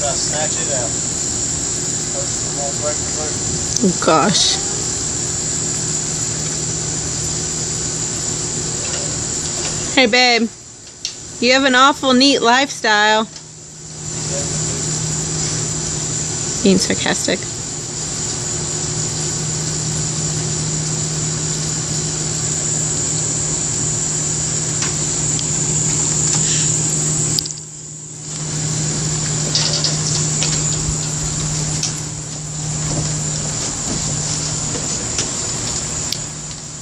I snatch it out. Oh gosh. Hey babe, you have an awful neat lifestyle. Being sarcastic.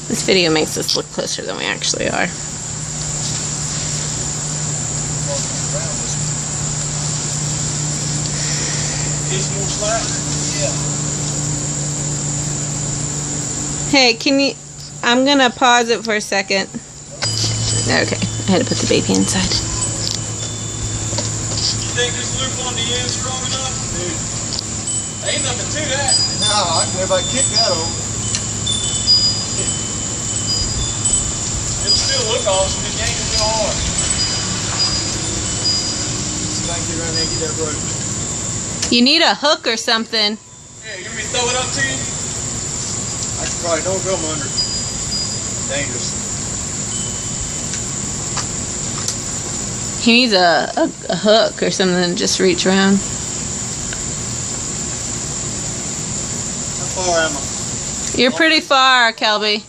This video makes us look closer than we actually are. Hey, can you... I'm gonna pause it for a second. Okay, I had to put the baby inside. You think this loop on the end strong enough? Dude, ain't nothing to that. No, I can never kick that over. It'll still look awesome, just yank it real hard. See if I can get around there and get that rope. You need a hook or something. Yeah, you want me to throw it up to you? I can probably don't go under. Dangerous. He needs a hook or something to just reach around. How far am I? You're pretty far, Kelby.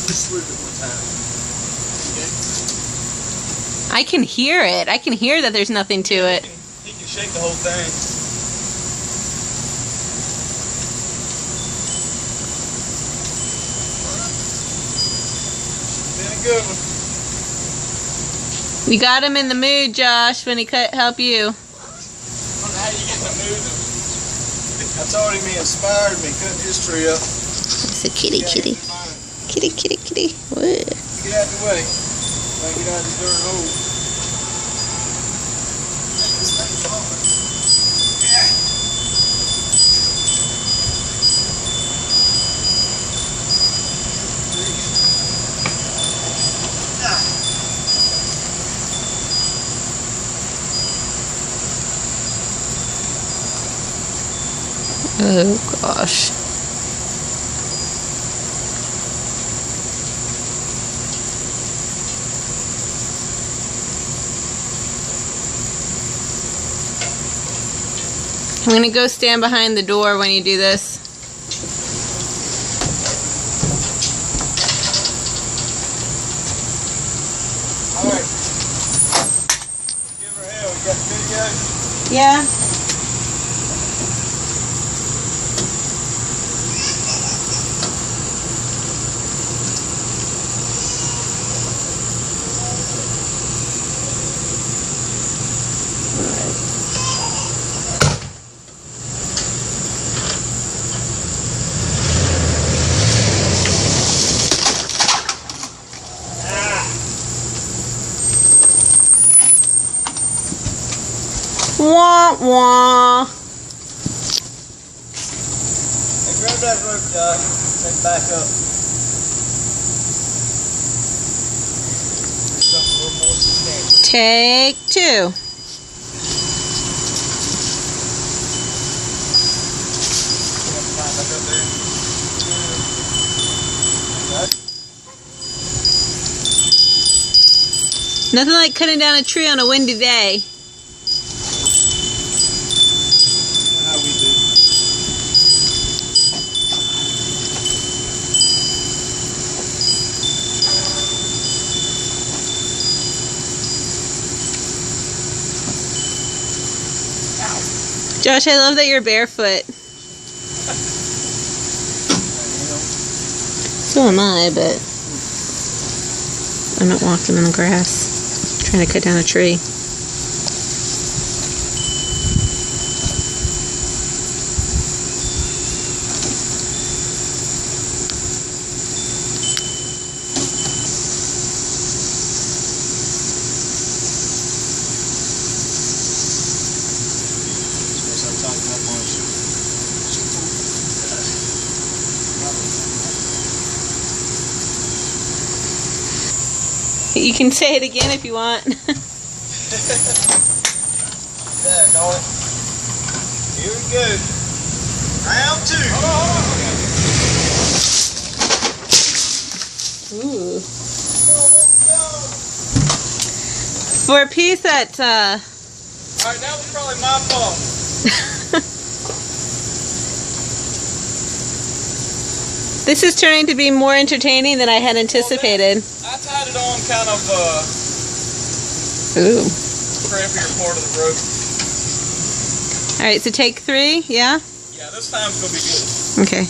Just swoop it one time. Okay. I can hear it. I can hear that there's nothing to it. He can shake the whole thing. Been a good one. We got him in the mood, Josh, when he could help you. I don't know how you get in the mood. I told him he inspired me cutting his tree up. It's a kitty, kitty. Kitty, kitty, kitty. What? Get out the way. I get out of the dirt hole. This thing's hard. Oh gosh. I'm gonna go stand behind the door when you do this. Alright. Give her hell. You got the video? Yeah. Wah wah. Hey, grab that rope, Josh. Take it back up. Do something a little more substantial. Take two. Climb back up there. Right. Nothing like cutting down a tree on a windy day. How we do. Josh, I love that you're barefoot. So am I, but I'm not walking in the grass. I'm trying to cut down a tree. You can say it again if you want. Yeah, call it. Here we go. Round 2. Ooh. For a piece that, Alright, that was probably my fault. this is turning to be more entertaining than I had anticipated. I tied it on kind of Ooh. crappier part of the rope. Alright, so take 3, yeah? Yeah, this time's going to be good. Okay.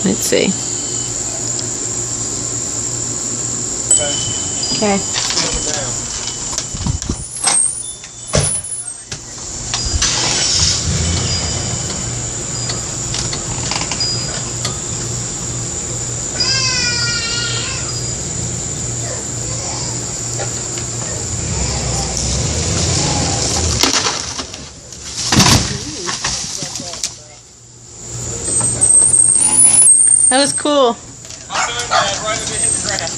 Let's see. Okay. Down. That was cool. I'm doing that right as it hit the ground.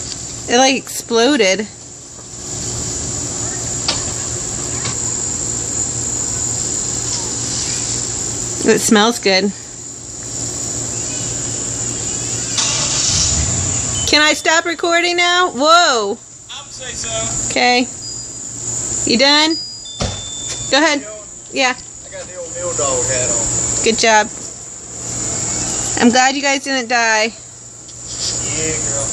It like exploded. It smells good. Can I stop recording now? Whoa. I would say so. Okay. You done? Go ahead. Yeah. I got the old mill dog hat on. Good job. I'm glad you guys didn't die. Yeah, girl.